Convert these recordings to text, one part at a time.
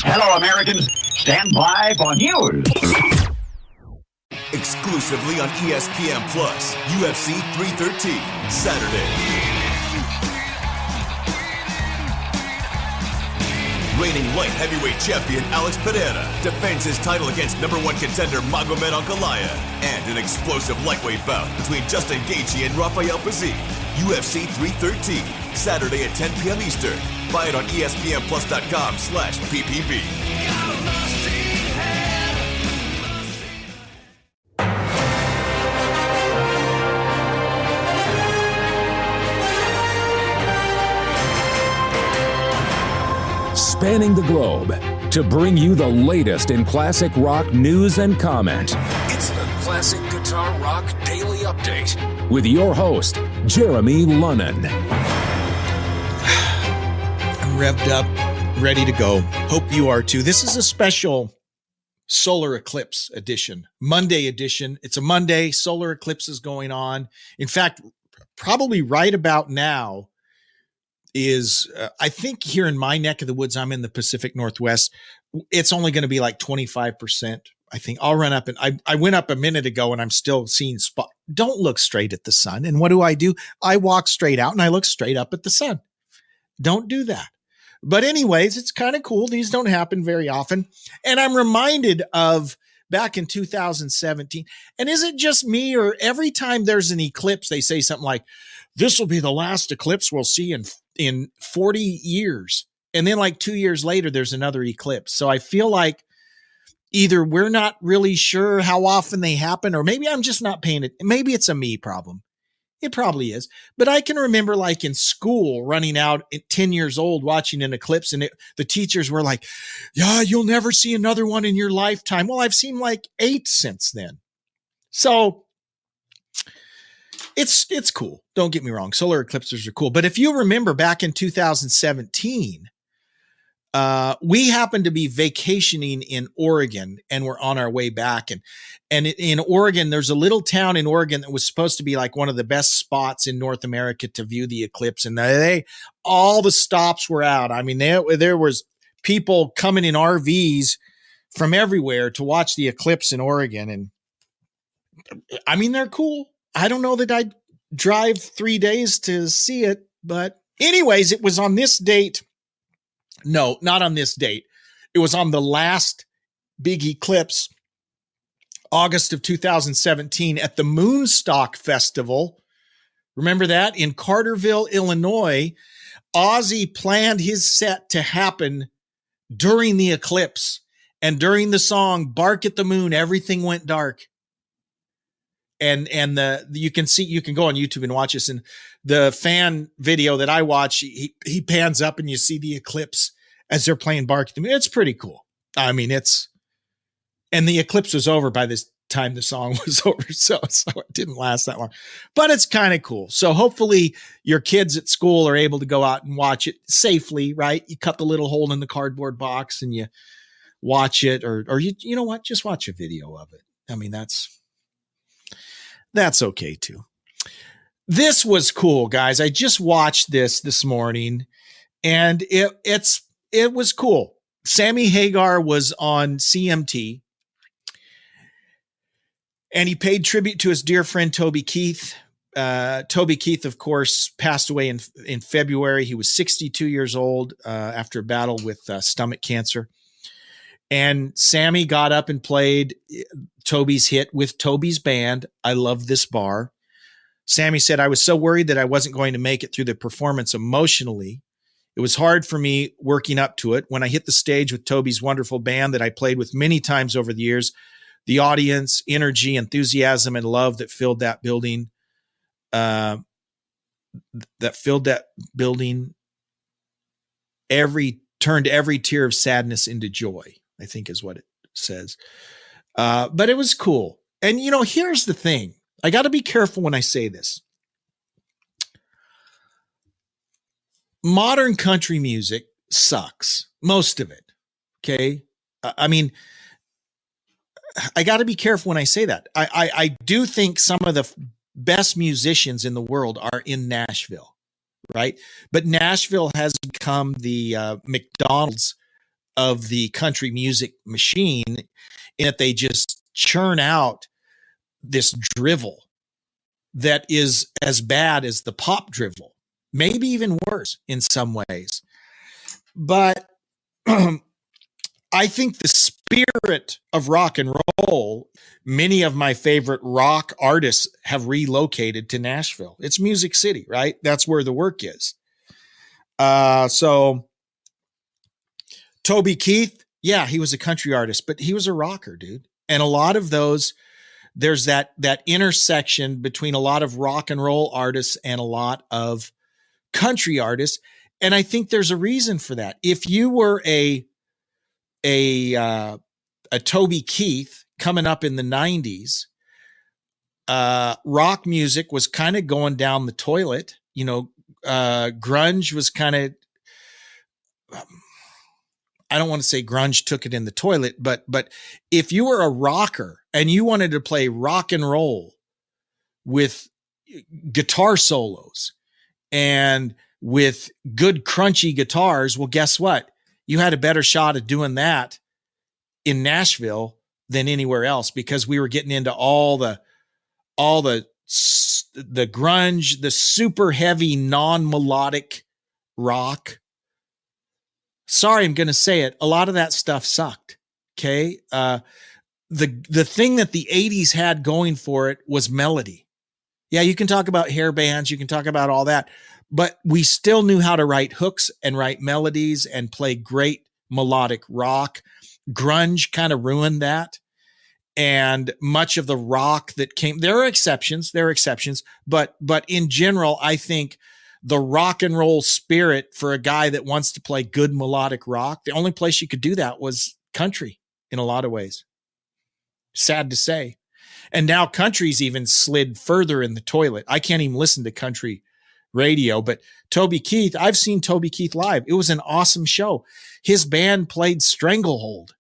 Hello, Americans. Stand by for news. Exclusively on ESPN Plus, UFC 313, Saturday. Reigning light heavyweight champion Alex Pereira defends his title against number one contender Magomed Ankalaev, and an explosive lightweight bout between Justin Gaethje and Rafael Pazzi. UFC 313, Saturday at 10 p.m. Eastern. Buy it on ESPNPlus.com/PPV. Spanning the globe to bring you the latest in classic rock news and comment. It's the Classic Guitar Rock Daily Update with your host, Jeremy Lunnan. I'm revved up, ready to go. Hope you are too. This is a special solar eclipse edition, Monday edition. It's a Monday. Solar eclipse is going on. In fact, probably right about now is, I think here in my neck of the woods, I'm in the Pacific Northwest. It's only going to be like 25%. I think I'll run up, and I went up a minute ago and I'm still seeing spot. Don't look straight at the sun. And what do? I walk straight out and I look straight up at the sun. Don't do that. But anyways, it's kind of cool. These don't happen very often. And I'm reminded of back in 2017. And is it just me, or every time there's an eclipse, they say something like, this will be the last eclipse we'll see in 40 years. And then like 2 years later, there's another eclipse. So I feel like either we're not really sure how often they happen, or maybe I'm just not paying it. Maybe it's a me problem. It probably is. But I can remember like in school running out at 10 years old, watching an eclipse, and the teachers were like, yeah, you'll never see another one in your lifetime. Well, I've seen like 8 since then. So it's cool. Don't get me wrong. Solar eclipses are cool. But if you remember back in 2017, we happened to be vacationing in Oregon, and we're on our way back. And in Oregon, there's a little town in Oregon that was supposed to be like one of the best spots in North America to view the eclipse. And all the stops were out. I mean, there was people coming in RVs from everywhere to watch the eclipse in Oregon. And I mean, they're cool. I don't know that I'd drive 3 days to see it, but anyways, it was on this date. No, not on this date. It was on the last big eclipse, August of 2017, at the Moonstock Festival. Remember that? In Carterville, Illinois. Ozzy planned his set to happen during the eclipse. And during the song, Bark at the Moon, everything went dark. And you can go on YouTube and watch this. And the fan video that I watch, he pans up and you see the eclipse as they're playing Bark at the Moon. It's pretty cool. I mean, and the eclipse was over by this time the song was over. So it didn't last that long, but it's kind of cool. So hopefully your kids at school are able to go out and watch it safely, right? You cut the little hole in the cardboard box and you watch it, or you know what? Just watch a video of it. I mean, that's okay too. This was cool, guys. I just watched this morning, and it was cool. Sammy Hagar was on CMT, and he paid tribute to his dear friend Toby Keith. Toby Keith, of course, passed away in February. He was 62 years old after a battle with stomach cancer. And Sammy got up and played Toby's hit with Toby's band, I Love This Bar. Sammy said, I was so worried that I wasn't going to make it through the performance emotionally. It was hard for me working up to it. When I hit the stage with Toby's wonderful band that I played with many times over the years, the audience, energy, enthusiasm, and love that filled that building, turned every tear of sadness into joy, I think is what it says. But it was cool. And, here's the thing. I got to be careful when I say this. Modern country music sucks. Most of it. Okay. I mean, I got to be careful when I say that. I do think some of the best musicians in the world are in Nashville, right? But Nashville has become the McDonald's of the country music machine in that they just churn out this drivel that is as bad as the pop drivel, maybe even worse in some ways. But I think the spirit of rock and roll, many of my favorite rock artists have relocated to Nashville. It's Music City, right? That's where the work is. So Toby Keith, yeah, he was a country artist, but he was a rocker, dude. And a lot of those, there's that intersection between a lot of rock and roll artists and a lot of country artists. And I think there's a reason for that. If you were a Toby Keith coming up in the 90s, rock music was kind of going down the toilet. You know, grunge was kind of, I don't want to say grunge took it in the toilet, but if you were a rocker and you wanted to play rock and roll with guitar solos and with good crunchy guitars, well, guess what? You had a better shot of doing that in Nashville than anywhere else, because we were getting into all the grunge, the super heavy, non-melodic rock. Sorry, I'm going to say it. A lot of that stuff sucked. Okay. The thing that the 80s had going for it was melody. Yeah, you can talk about hair bands, you can talk about all that, but we still knew how to write hooks and write melodies and play great melodic rock. Grunge kind of ruined that. And much of the rock that came, there are exceptions, but in general, I think the rock and roll spirit for a guy that wants to play good melodic rock, the only place you could do that was country in a lot of ways. Sad to say. And now country's even slid further in the toilet. I can't even listen to country radio, but Toby Keith, I've seen Toby Keith live. It was an awesome show. His band played Stranglehold,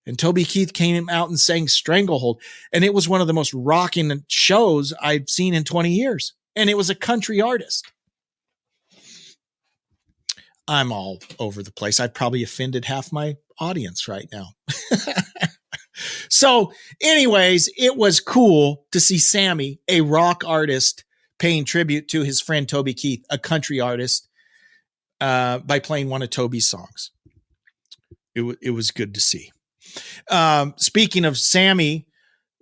and Toby Keith came out and sang Stranglehold. And it was one of the most rocking shows I've seen in 20 years. And it was a country artist. I'm all over the place. I've probably offended half my audience right now. So anyways, it was cool to see Sammy, a rock artist, paying tribute to his friend Toby Keith, a country artist, by playing one of Toby's songs. It was good to see. Speaking of Sammy,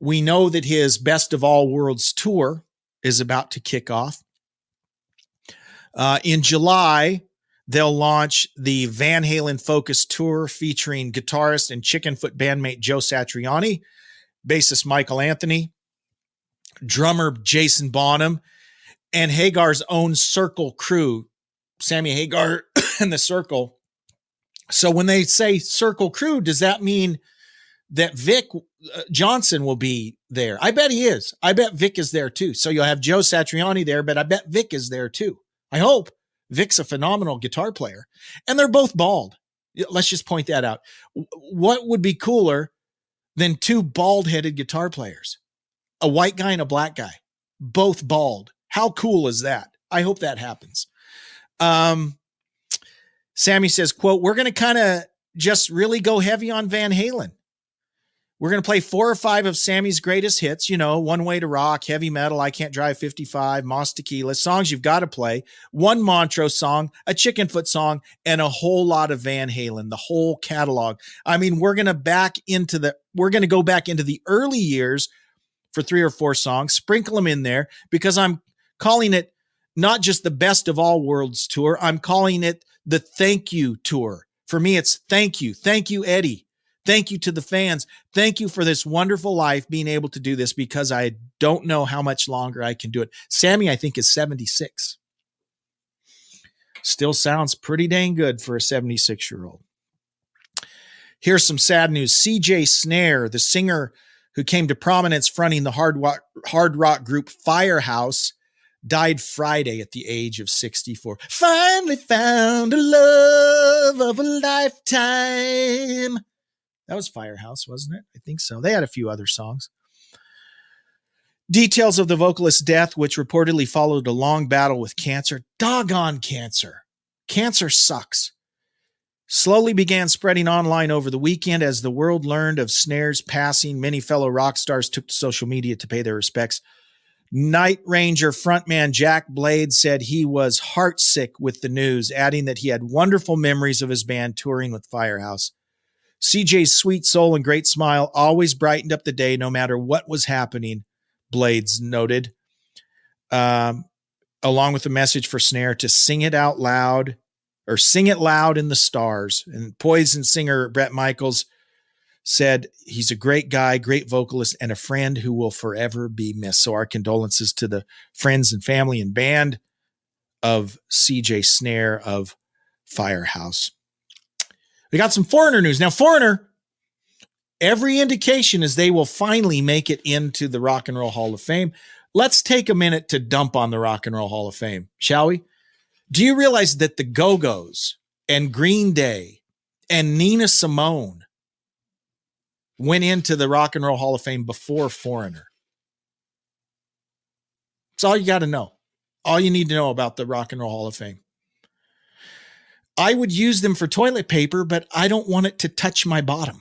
we know that his Best of All Worlds tour is about to kick off. In July, they'll launch the Van Halen Focus Tour featuring guitarist and Chickenfoot bandmate Joe Satriani, bassist Michael Anthony, drummer Jason Bonham, and Hagar's own Circle crew, Sammy Hagar and the Circle. So when they say Circle crew, does that mean that Vic Johnson will be there? I bet he is. I bet Vic is there too. So you'll have Joe Satriani there, but I bet Vic is there too. I hope. Vic's a phenomenal guitar player, and they're both bald. Let's just point that out. What would be cooler than two bald-headed guitar players? A white guy and a black guy, both bald. How cool is that? I hope that happens. Sammy says, quote, "We're going to kind of just really go heavy on Van Halen. We're going to play 4 or 5 of Sammy's greatest hits, you know, One Way to Rock, Heavy Metal, I Can't Drive 55, Moss Tequila, songs you've got to play, one Montrose song, a Chickenfoot song, and a whole lot of Van Halen, the whole catalog. I mean, we're going to go back into the early years for 3 or 4 songs, sprinkle them in there, because I'm calling it not just the Best of All Worlds tour. I'm calling it the Thank You tour. For me, it's thank you. Thank you, Eddie. Thank you to the fans. Thank you for this wonderful life, being able to do this, because I don't know how much longer I can do it. Sammy, I think, is 76. Still sounds pretty dang good for a 76-year-old. Here's some sad news. CJ Snare, the singer who came to prominence fronting the hard rock group Firehouse, died Friday at the age of 64. Finally found a love of a lifetime. That was Firehouse, wasn't it? I think so. They had a few other songs. Details of the vocalist's death, which reportedly followed a long battle with cancer. Doggone cancer. Cancer sucks. slowly began spreading online over the weekend. As the world learned of Snare's passing, many fellow rock stars took to social media to pay their respects. Night Ranger frontman Jack Blade said he was heartsick with the news, adding that he had wonderful memories of his band touring with Firehouse. CJ's sweet soul and great smile always brightened up the day no matter what was happening, Blades noted, along with a message for Snare to sing it out loud, or sing it loud in the stars. And Poison singer Bret Michaels said he's a great guy, great vocalist, and a friend who will forever be missed. So our condolences to the friends and family and band of CJ Snare of Firehouse. We got some Foreigner news. Now, Foreigner, every indication is they will finally make it into the Rock and Roll Hall of Fame. Let's take a minute to dump on the Rock and Roll Hall of Fame, shall we? Do you realize that the Go-Go's and Green Day and Nina Simone went into the Rock and Roll Hall of Fame before Foreigner? That's all you got to know. All you need to know about the Rock and Roll Hall of Fame. I would use them for toilet paper, but I don't want it to touch my bottom.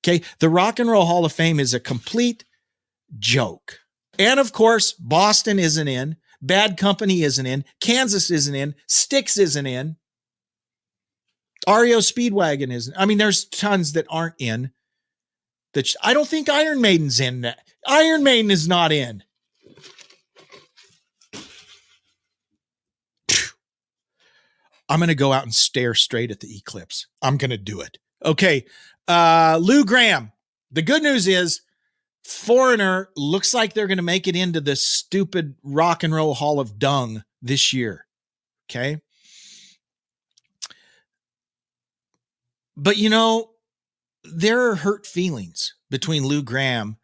Okay. The Rock and Roll Hall of Fame is a complete joke. And of course, Boston isn't in. Bad Company isn't in. Kansas isn't in. Styx isn't in. REO Speedwagon isn't. I mean, there's tons that aren't in. I don't think Iron Maiden's in. Iron Maiden is not in. I'm going to go out and stare straight at the eclipse. I'm going to do it. Okay. Lou Gramm. The good news is Foreigner looks like they're going to make it into the stupid Rock and Roll Hall of Dung this year. Okay. But you know, there are hurt feelings between Lou Gramm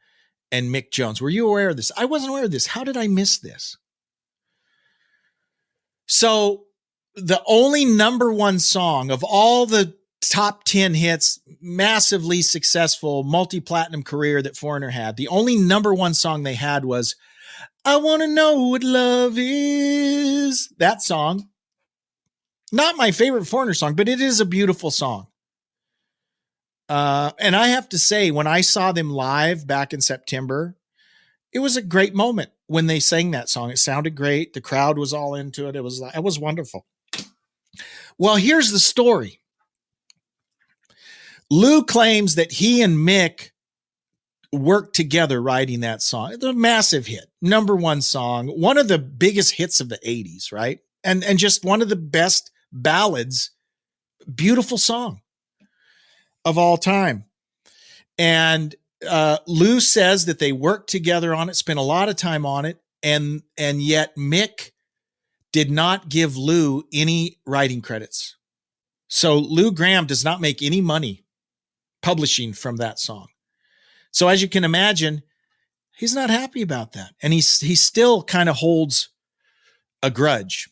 and Mick Jones. Were you aware of this? I wasn't aware of this. How did I miss this? So the only number one song of all the top 10 hits, massively successful multi-platinum career that Foreigner had, the only number one song they had was I Want to Know What Love Is. That song. Not my favorite Foreigner song, but it is a beautiful song. And I have to say, when I saw them live back in September, it was a great moment when they sang that song. It sounded great. The crowd was all into it. It was wonderful. Well, here's the story. Lou claims that he and Mick worked together writing that song. It's a massive hit, number one song, one of the biggest hits of the 80s, right? And just one of the best ballads, beautiful song of all time. And Lou says that they worked together on it, spent a lot of time on it, and yet Mick did not give Lou any writing credits. So Lou Gramm does not make any money publishing from that song. So as you can imagine, he's not happy about that. And he still kind of holds a grudge.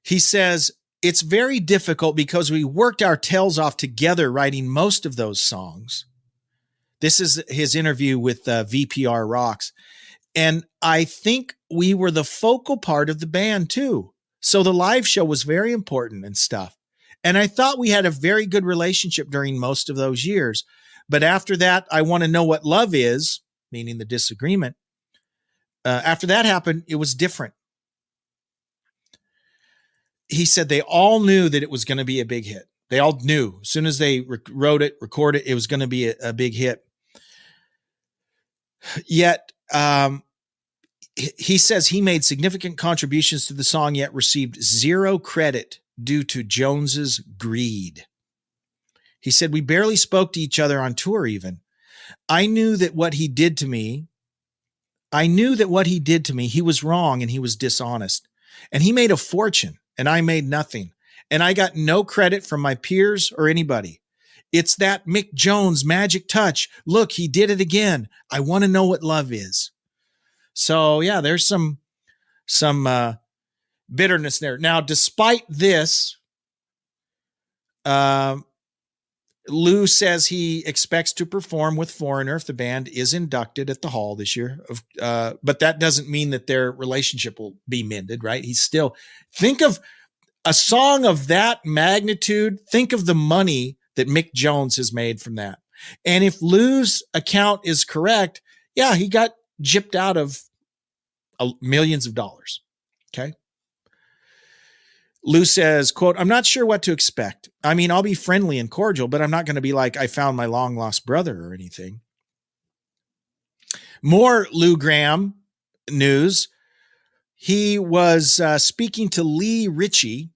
He says, it's very difficult because we worked our tails off together writing most of those songs. This is his interview with VPR Rocks. And I think we were the focal part of the band too. So the live show was very important and stuff. And I thought we had a very good relationship during most of those years. But after that, I Want to Know What Love Is, meaning the disagreement. After that happened, it was different. He said they all knew that it was going to be a big hit. They all knew. As soon as they wrote it, recorded it, it was going to be a big hit. Yet, he says he made significant contributions to the song, yet received zero credit due to Jones's greed. He said, we barely spoke to each other on tour even. I knew that what he did to me, he was wrong and he was dishonest. And he made a fortune and I made nothing. And I got no credit from my peers or anybody. It's that Mick Jones magic touch. Look, he did it again. I want to know what love is. So yeah, there's some bitterness there. Now, despite this, Lou says he expects to perform with Foreigner if the band is inducted at the Hall this year. But that doesn't mean that their relationship will be mended, right? He's still, think of A song of that magnitude, think of the money that Mick Jones has made from that. And if Lou's account is correct, yeah, he got gypped out of millions of dollars. Okay. Lou says, quote, I'm not sure what to expect. I mean, I'll be friendly and cordial, but I'm not going to be like, I found my long lost brother or anything. More Lou Gramm news. He was speaking to Lee Ritchie.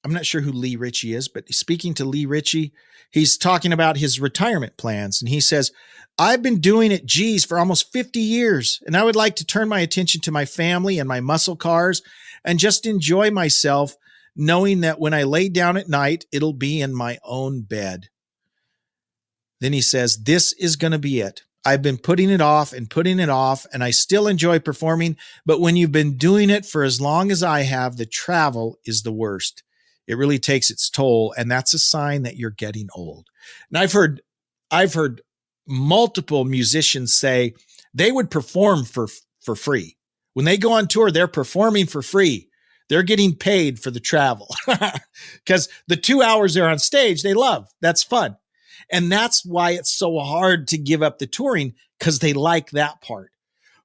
I'm not sure who Lee Ritchie is, but speaking to Lee Ritchie, he's talking about his retirement plans. And he says, I've been doing it, geez, for almost 50 years. And I would like to turn my attention to my family and my muscle cars and just enjoy myself, knowing that when I lay down at night, it'll be in my own bed. Then he says, this is going to be it. I've been putting it off, and I still enjoy performing. But when you've been doing it for as long as I have, the travel is the worst. It really takes its toll, and that's a sign that you're getting old. And I've heard multiple musicians say they would perform for free. When they go on tour, they're performing for free. They're getting paid for the travel because the 2 hours they're on stage, they love. That's fun. And that's why it's so hard to give up the touring, because they like that part.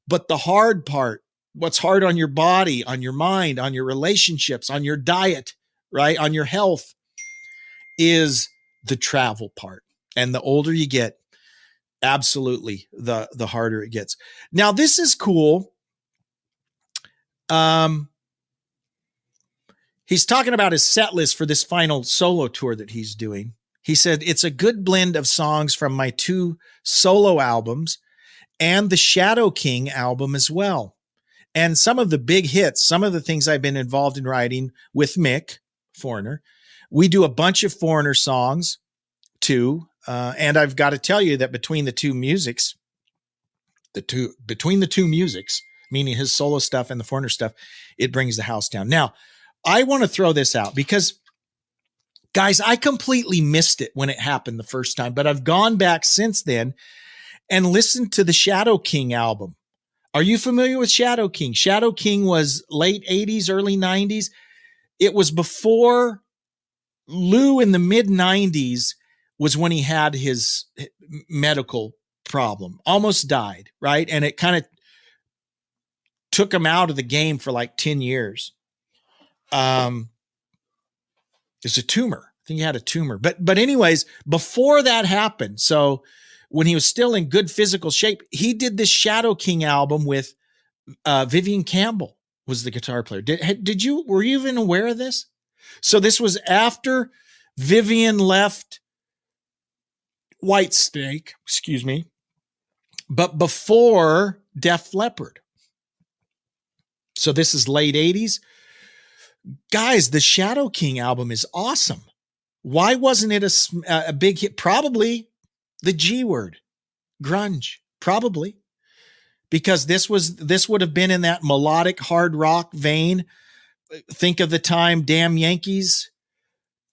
But the hard part, what's hard on your body, on your mind, on your relationships, on your diet, right, on your health, is the travel part. And the older you get, absolutely, the harder it gets. Now, this is cool. He's talking about his set list for this final solo tour that he's doing. He said, it's a good blend of songs from my 2 solo albums and the Shadow King album as well. And some of the big hits, some of the things I've been involved in writing with Mick, Foreigner. We do a bunch of Foreigner songs too. And I've got to tell you that between the two musics, meaning his solo stuff and the Foreigner stuff, it brings the house down. Now, I want to throw this out because, guys, I completely missed it when it happened the first time, but I've gone back since then and listened to the Shadow King album. Are you familiar with Shadow King? Shadow King was late 80s, early 90s. It was before Lou, in the mid 90s, was when he had his medical problem, almost died, right? And it kind of took him out of the game for like 10 years. It's a tumor. I think he had a tumor. But anyways, before that happened, so when he was still in good physical shape, he did this Shadow King album with Vivian Campbell was the guitar player. Were you even aware of this? So this was after Vivian left Whitesnake, but before Def Leppard. So this is late 80s. Guys, the Shadow King album is awesome. Why wasn't it a big hit? Probably the G word, grunge, probably. Because this would have been in that melodic hard rock vein. Think of the time Damn Yankees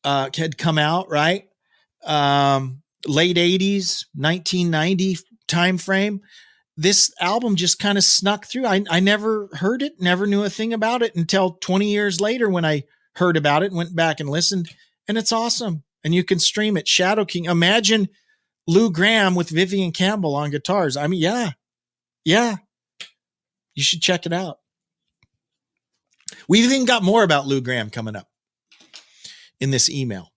had come out, right? Late 80s, 1990 time frame. This album just kind of snuck through. I never heard it, never knew a thing about it until 20 years later when I heard about it and went back and listened. And it's awesome. And you can stream it. Shadow King. Imagine Lou Gramm with Vivian Campbell on guitars. I mean, yeah. You should check it out. We've even got more about Lou Gramm coming up in this email.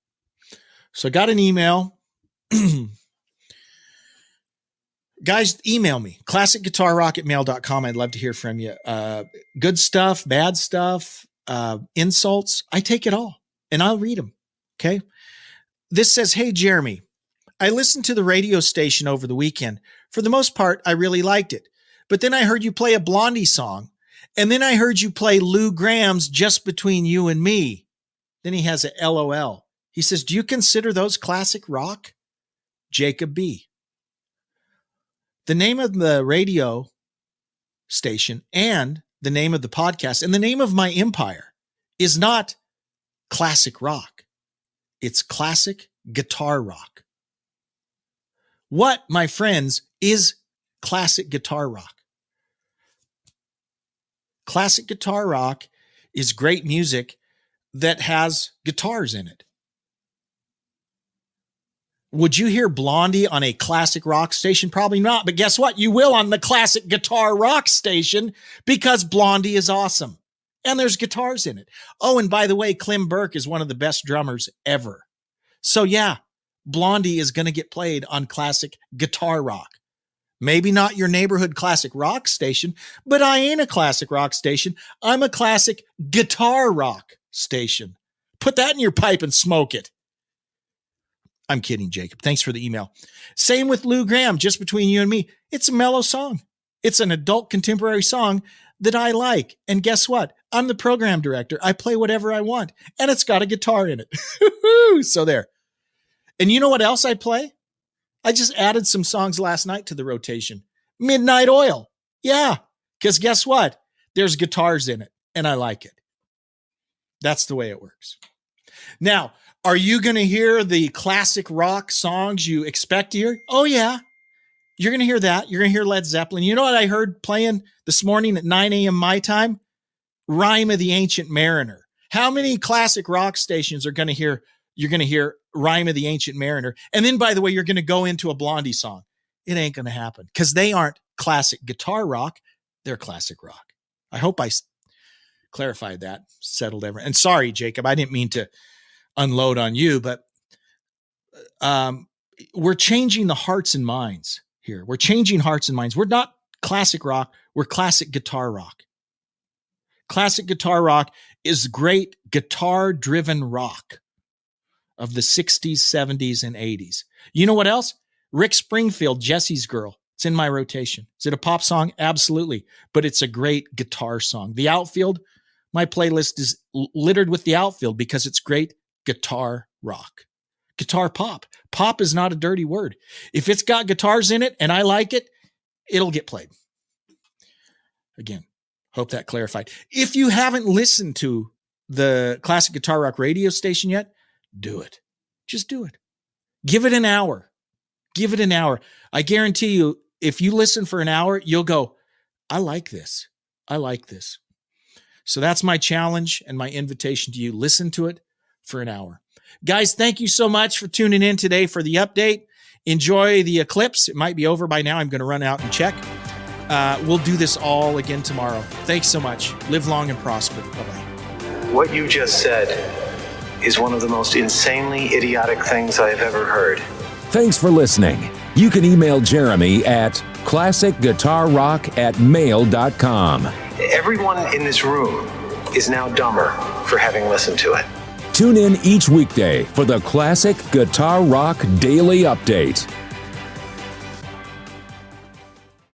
So I got an email. Guys, email me, classicguitarrock@mail.com. I'd love to hear from you. Good stuff, bad stuff, insults. I take it all and I'll read them. Okay. This says, hey, Jeremy, I listened to the radio station over the weekend. For the most part, I really liked it. But then I heard you play a Blondie song. And then I heard you play Lou Gramm's Just Between You and Me. Then he has a LOL. He says, do you consider those classic rock? Jacob B. The name of the radio station and the name of the podcast and the name of my empire is not classic rock. It's classic guitar rock. What, my friends, is classic guitar rock? Classic guitar rock is great music that has guitars in it. Would you hear Blondie on a classic rock station? Probably not. But guess what? You will on the classic guitar rock station because Blondie is awesome. And there's guitars in it. Oh, and by the way, Clem Burke is one of the best drummers ever. So yeah, Blondie is going to get played on classic guitar rock. Maybe not your neighborhood classic rock station, but I ain't a classic rock station. I'm a classic guitar rock station. Put that in your pipe and smoke it. I'm kidding, Jacob. Thanks for the email. Same with Lou Gramm, just between you and me. It's a mellow song. It's an adult contemporary song that I like. And guess what? I'm the program director. I play whatever I want. And it's got a guitar in it. So there. And you know what else I play? I just added some songs last night to the rotation. Midnight Oil. Yeah. Because guess what? There's guitars in it. And I like it. That's the way it works. Now, are you going to hear the classic rock songs you expect to hear? Oh, yeah. You're going to hear that. You're going to hear Led Zeppelin. You know what I heard playing this morning at 9 a.m. my time? Rhyme of the Ancient Mariner. How many classic rock stations are going to hear? You're going to hear Rhyme of the Ancient Mariner. And then, by the way, you're going to go into a Blondie song. It ain't going to happen because they aren't classic guitar rock. They're classic rock. I hope I clarified that, settled everything. And sorry, Jacob, I didn't mean to unload on you, but we're changing the hearts and minds here. We're changing hearts and minds. We're not classic rock. We're classic guitar rock. Classic guitar rock is great guitar-driven rock of the 60s, 70s, and 80s. You know what else? Rick Springfield, Jesse's Girl. It's in my rotation. Is it a pop song? Absolutely. But it's a great guitar song. The Outfield, my playlist is littered with The Outfield because it's great guitar rock. Guitar pop. Pop is not a dirty word. If it's got guitars in it and I like it, it'll get played. Again, hope that clarified. If you haven't listened to the Classic Guitar Rock radio station yet, do it. Just do it. Give it an hour. Give it an hour. I guarantee you, if you listen for an hour, you'll go, I like this. I like this. So that's my challenge and my invitation to you. Listen to it for an hour. Guys, thank you so much for tuning in today for the update. Enjoy the eclipse. It might be over by now. I'm going to run out and check. We'll do this all again tomorrow. Thanks so much. Live long and prosper. Bye-bye. What you just said is one of the most insanely idiotic things I have ever heard. Thanks for listening. You can email Jeremy at classicguitarrock@mail.com. Everyone in this room is now dumber for having listened to it. Tune in each weekday for the Classic Guitar Rock Daily Update.